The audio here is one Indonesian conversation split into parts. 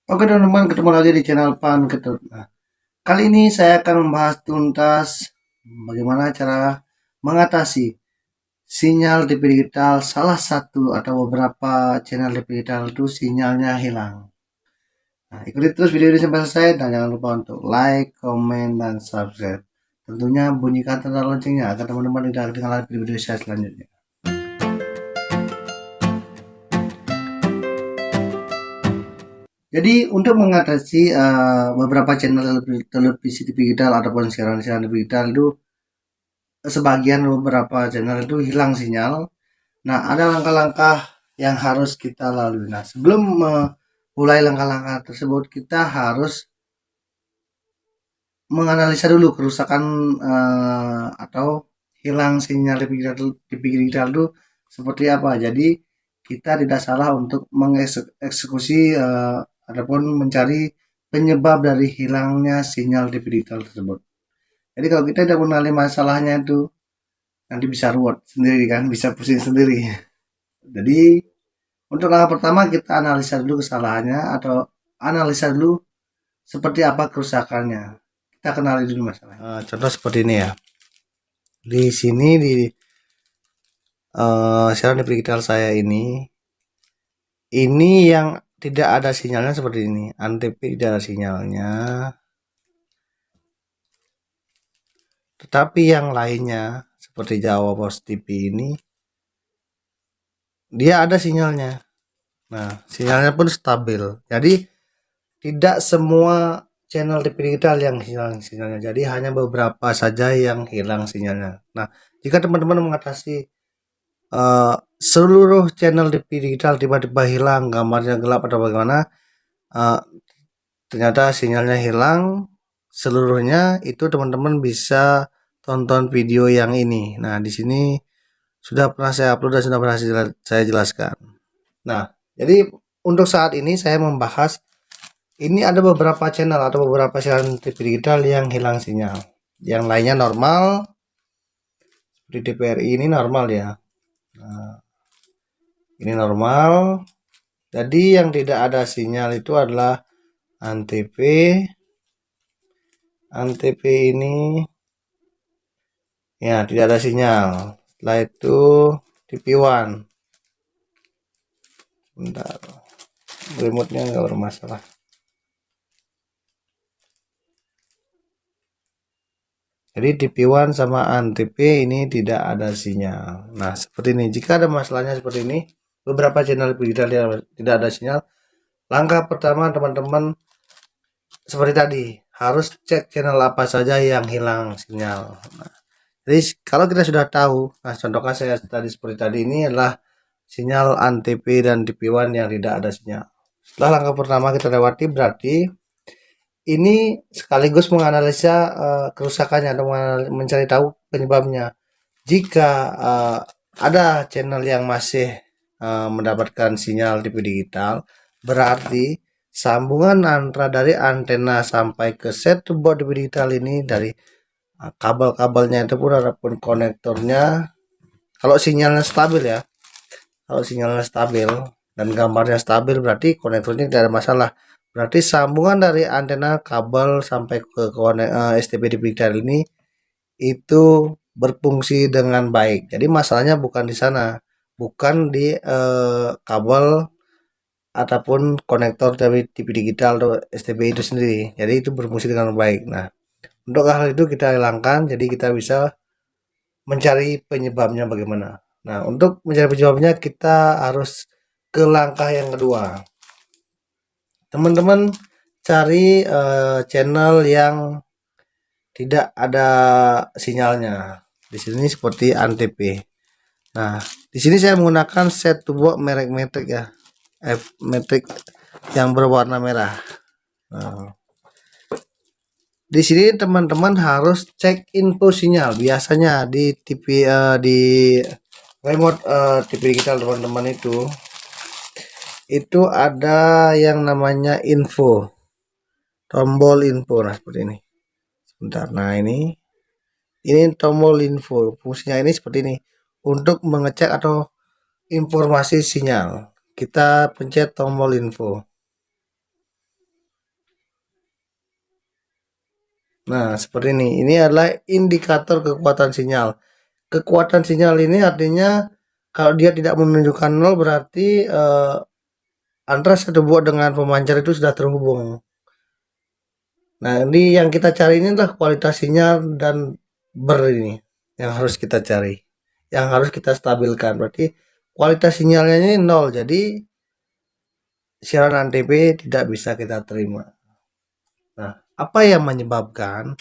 Oke teman-teman, ketemu lagi di channel Pan Ketut. Nah, kali ini saya akan membahas tuntas bagaimana cara mengatasi sinyal TV digital salah satu atau beberapa channel TV digital itu sinyalnya hilang. Nah, ikuti terus video ini sampai selesai dan jangan lupa untuk like, komen, dan subscribe. Tentunya bunyikan tanda loncengnya agar teman-teman tidak ketinggalan video-video saya selanjutnya. Jadi untuk mengatasi beberapa channel televisi TV digital ataupun siaran-siaran TV digital itu sebagian beberapa channel itu hilang sinyal. Nah, ada langkah-langkah yang harus kita lalui. Nah, sebelum mulai langkah-langkah tersebut, kita harus menganalisa dulu kerusakan atau hilang sinyal TV digital itu seperti apa. Jadi, kita tidak salah untuk mengeksekusi ataupun mencari penyebab dari hilangnya sinyal TV digital tersebut. Jadi kalau kita tidak mengenali masalahnya itu nanti bisa ruwet sendiri kan, bisa pusing sendiri. Jadi untuk langkah pertama kita analisa dulu kesalahannya atau analisa dulu seperti apa kerusakannya. Kita kenali dulu masalahnya. Contoh seperti ini ya. Di sini di siaran digital saya ini yang tidak ada sinyalnya seperti ini. Antv tidak ada sinyalnya. Tetapi yang lainnya seperti Jawa Post TV ini dia ada sinyalnya. Nah, sinyalnya pun stabil. Jadi tidak semua channel TV digital yang hilang sinyalnya. Jadi hanya beberapa saja yang hilang sinyalnya. Nah, jika teman-teman mengatasi seluruh channel TV digital tiba-tiba hilang, gambarnya gelap atau bagaimana, uh, ternyata sinyalnya hilang seluruhnya, itu teman-teman bisa tonton video yang ini. Nah, di sini sudah pernah saya upload dan sudah pernah saya jelaskan. Nah, jadi untuk saat ini saya membahas ini ada beberapa channel atau beberapa siaran TV digital yang hilang sinyal. Yang lainnya normal. Di TVRI ini normal ya. Nah, ini normal. Jadi yang tidak ada sinyal itu adalah Antv. Antv ini ya tidak ada sinyal. Setelah itu TV One. Bentar. Remote-nya nggak bermasalah. Jadi TV One sama Antv ini tidak ada sinyal. Nah, seperti ini. Jika ada masalahnya seperti ini, beberapa channel digital yang tidak ada sinyal, langkah pertama teman-teman seperti tadi, harus cek channel apa saja yang hilang sinyal. Nah, jadi kalau kita sudah tahu, nah contohnya saya tadi seperti tadi ini adalah sinyal Antv dan TV One yang tidak ada sinyal. Setelah langkah pertama kita lewati, berarti ini sekaligus menganalisa kerusakannya atau mencari tahu penyebabnya. Jika ada channel yang masih mendapatkan sinyal TV digital, berarti sambungan antara dari antena sampai ke set board TV digital ini dari kabel-kabelnya itu pun ataupun konektornya, kalau sinyalnya stabil ya, kalau sinyalnya stabil dan gambarnya stabil berarti konektornya tidak ada masalah. Berarti sambungan dari antena kabel sampai ke STB digital ini itu berfungsi dengan baik. Jadi masalahnya bukan di sana, bukan di kabel ataupun konektor dari TV digital atau STB itu sendiri. Jadi itu berfungsi dengan baik. Nah, untuk hal itu kita hilangkan, jadi kita bisa mencari penyebabnya bagaimana. Nah, untuk mencari penyebabnya kita harus ke langkah yang kedua. Teman-teman cari channel yang tidak ada sinyalnya. Di sini seperti Antv. Nah, di sini saya menggunakan set to box merek Matrix ya. Matrix yang berwarna merah. Nah, di sini teman-teman harus cek info sinyal. Biasanya di TV di remote TV digital teman-teman itu ada yang namanya info, tombol info. Nah, seperti ini. Sebentar. Nah, ini tombol info. Fungsinya ini seperti ini. Untuk mengecek atau informasi sinyal, kita pencet tombol info. Nah, seperti ini. Ini adalah indikator kekuatan sinyal. Kekuatan sinyal ini artinya kalau dia tidak menunjukkan 0 berarti antara satu buah dengan pemancar itu sudah terhubung. Nah, ini yang kita cari ini adalah kualitas sinyal dan ini yang harus kita cari. Yang harus kita stabilkan. Berarti kualitas sinyalnya ini 0. Jadi siaran antv tidak bisa kita terima. Nah, apa yang menyebabkan?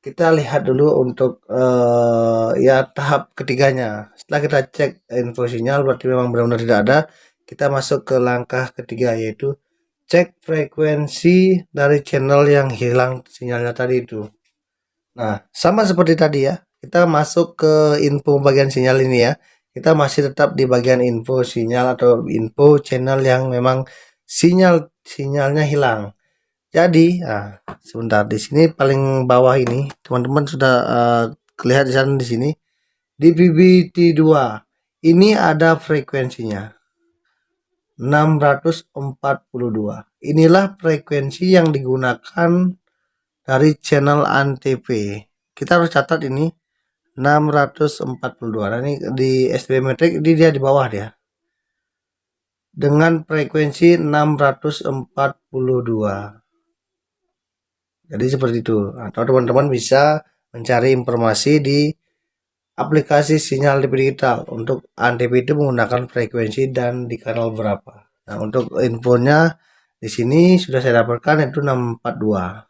Kita lihat dulu untuk ya tahap ketiganya. Setelah kita cek info sinyal berarti memang benar-benar tidak ada. Kita masuk ke langkah ketiga yaitu cek frekuensi dari channel yang hilang sinyalnya tadi itu. Nah, sama seperti tadi ya. Kita masuk ke info bagian sinyal ini ya. Kita masih tetap di bagian info sinyal atau info channel yang memang sinyalnya hilang. Jadi, sebentar di sini paling bawah ini teman-teman sudah kelihatan di sana di sini di BBT2 ini ada frekuensinya 642. Inilah frekuensi yang digunakan dari channel antv. Kita harus catat ini 642. Nah, ini di STB Metric ini dia di bawah dia. Dengan frekuensi 642. Jadi seperti itu. Atau teman-teman bisa mencari informasi di aplikasi sinyal TV digital untuk antv itu menggunakan frekuensi dan di kanal berapa. Nah, untuk infonya di sini sudah saya dapatkan itu 642.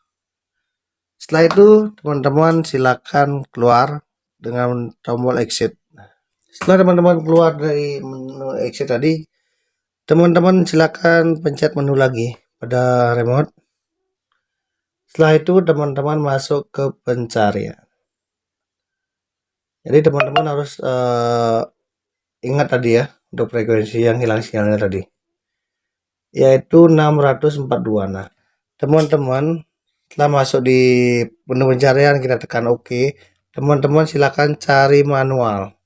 Setelah itu teman-teman silakan keluar dengan tombol exit. Setelah teman-teman keluar dari menu exit tadi, teman-teman silakan pencet menu lagi pada remote. Setelah itu teman-teman masuk ke pencarian. Jadi teman-teman harus ingat tadi ya untuk frekuensi yang hilang sinyalnya tadi, yaitu 642. Nah, teman-teman setelah masuk di menu pencarian kita tekan OK. Teman-teman silakan cari manual.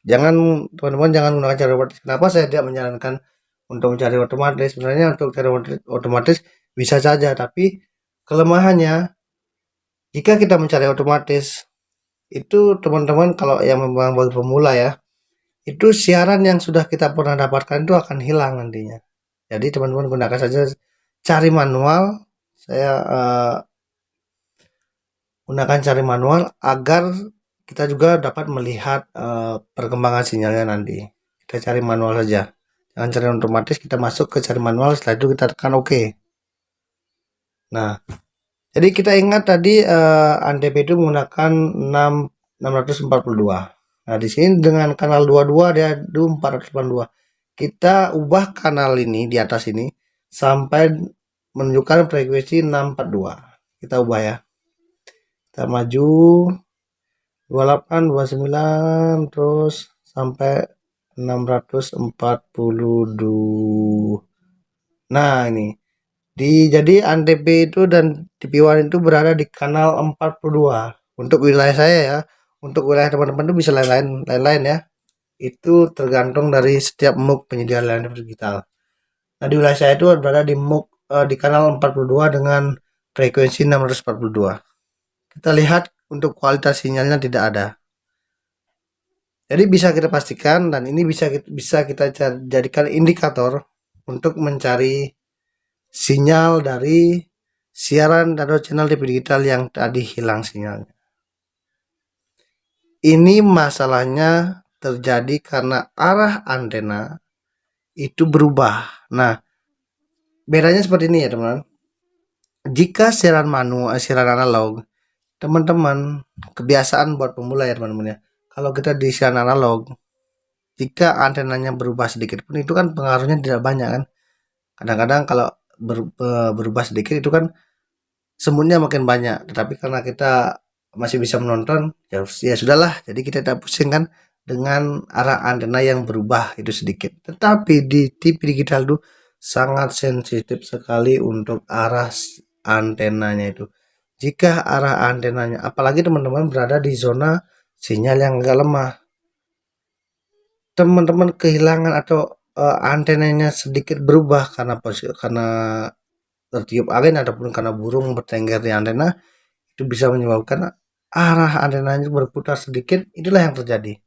Teman-teman jangan menggunakan cara otomatis. Kenapa saya tidak menyarankan untuk mencari otomatis? Sebenarnya untuk cari otomatis bisa saja, tapi kelemahannya jika kita mencari otomatis itu teman-teman kalau yang memang bagi pemula ya, itu siaran yang sudah kita pernah dapatkan itu akan hilang nantinya. Jadi teman-teman gunakan saja cari manual. Saya gunakan cari manual agar kita juga dapat melihat perkembangan sinyalnya nanti. Kita cari manual saja, jangan cari otomatis. Kita masuk ke cari manual, setelah itu kita tekan OK. Nah, jadi kita ingat tadi antv itu menggunakan 642. Nah, di sini dengan kanal 22 dia 482. Kita ubah kanal ini di atas ini sampai menunjukkan frekuensi 642. Kita ubah ya. Kita maju 28, 29 terus sampai 642. Nah, ini. Jadi antv itu dan TV1 itu berada di kanal 42 untuk wilayah saya ya. Untuk wilayah teman-teman itu bisa lain-lain ya. Itu tergantung dari setiap MUK penyedia layanan digital. Nah, di wilayah saya itu berada di MUK di kanal 42 dengan frekuensi 642. Kita lihat untuk kualitas sinyalnya tidak ada. Jadi bisa kita pastikan dan ini bisa kita jadikan indikator untuk mencari sinyal dari siaran atau channel TV digital yang tadi hilang sinyalnya. Ini masalahnya terjadi karena arah antena itu berubah. Nah, bedanya seperti ini ya teman-teman. Jika siaran siaran analog, teman-teman kebiasaan buat pemula ya teman-teman ya. Kalau kita di siaran analog, jika antenanya berubah sedikit pun itu kan pengaruhnya tidak banyak kan. Kadang-kadang kalau berubah sedikit itu kan sembunyinya makin banyak, tetapi karena kita masih bisa menonton ya sudahlah, jadi kita tidak pusing kan dengan arah antena yang berubah itu sedikit. Tetapi di TV digital itu sangat sensitif sekali untuk arah antenanya itu. Jika arah antenanya, apalagi teman-teman berada di zona sinyal yang agak lemah, teman-teman kehilangan atau antenanya sedikit berubah karena tertiup angin ataupun karena burung bertengger di antena, itu bisa menyebabkan arah antenanya berputar sedikit. Itulah yang terjadi.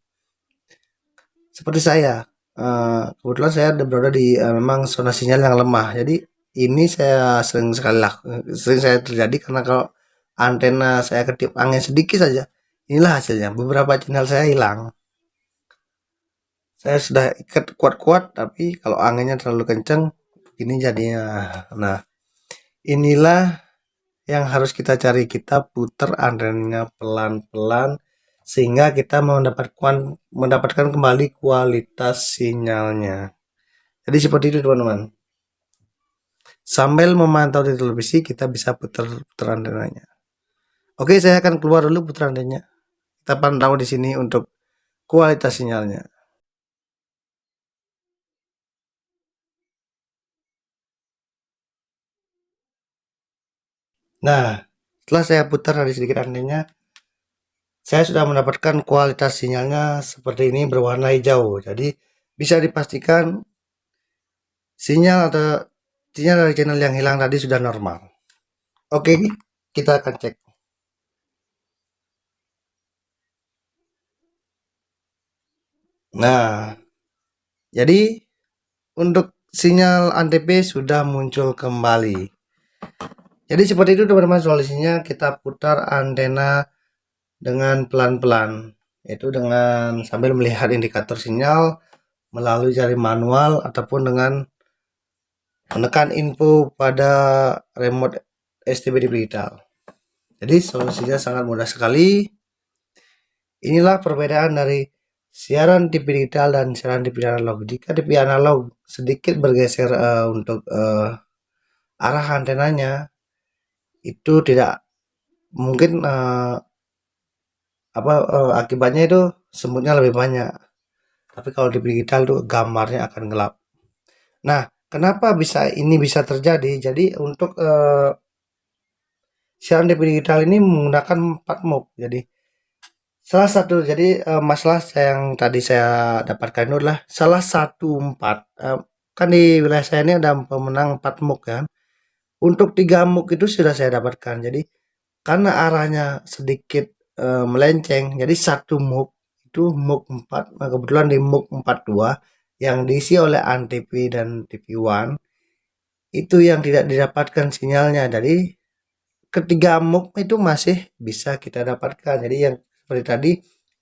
Seperti saya, kebetulan saya berada di memang zona sinyal yang lemah. Jadi ini saya sering saya terjadi karena kalau antena saya ketiup angin sedikit saja, inilah hasilnya. Beberapa channel saya hilang. Saya sudah ikat kuat-kuat, tapi kalau anginnya terlalu kencang, ini jadinya. Nah, inilah yang harus kita cari. Kita putar antenanya pelan-pelan sehingga kita mendapatkan kembali kualitas sinyalnya. Jadi seperti itu teman-teman. Sambil memantau di televisi kita bisa putar antenanya. Oke, saya akan keluar dulu putar antenanya. Kita pantau di sini untuk kualitas sinyalnya. Nah, setelah saya putar dari sedikit antenanya, saya sudah mendapatkan kualitas sinyalnya seperti ini berwarna hijau. Jadi bisa dipastikan sinyal dari channel yang hilang tadi sudah normal. Oke, kita akan cek. Nah, jadi untuk sinyal antp sudah muncul kembali. Jadi seperti itu teman-teman solusinya. Kita putar antena dengan pelan-pelan, yaitu dengan sambil melihat indikator sinyal melalui jari manual ataupun dengan menekan info pada remote STB digital. Jadi solusinya sangat mudah sekali. Inilah perbedaan dari siaran TV digital dan siaran TV analog. Jika TV analog sedikit bergeser untuk arah antenanya, itu tidak mungkin akibatnya itu semutnya lebih banyak. Tapi kalau TV digital itu gambarnya akan gelap. Nah, kenapa ini bisa terjadi? Jadi untuk siaran TV digital ini menggunakan 4 mode. Jadi masalah yang tadi saya dapatkan itu adalah salah satu 4 kan di wilayah saya ini ada pemenang 4 MUK kan. Untuk 3 MUK itu sudah saya dapatkan. Jadi karena arahnya sedikit melenceng, jadi satu MUK itu MUK 4. Nah, kebetulan di MUK 42 yang diisi oleh Antv dan TV One itu yang tidak didapatkan sinyalnya. Jadi ketiga MUK itu masih bisa kita dapatkan. Jadi yang seperti tadi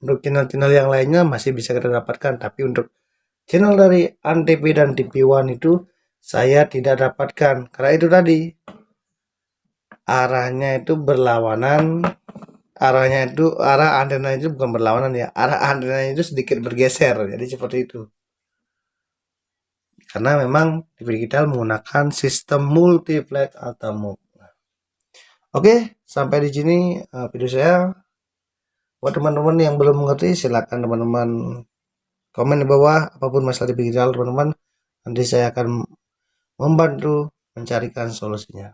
untuk channel-channel yang lainnya masih bisa kita dapatkan, tapi untuk channel dari Antv dan TV One itu saya tidak dapatkan karena itu tadi arahnya itu berlawanan. Arah antena itu bukan berlawanan ya, arah antena itu sedikit bergeser. Jadi seperti itu karena memang TV digital menggunakan sistem multiplex atau MUX. Oke, sampai di sini video saya. Buat teman-teman yang belum mengerti, silakan teman-teman komen di bawah apapun masalah TV digital teman-teman. Nanti saya akan membantu mencarikan solusinya.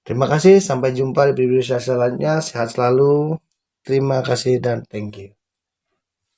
Terima kasih, sampai jumpa di video saya selanjutnya. Sehat selalu. Terima kasih dan thank you.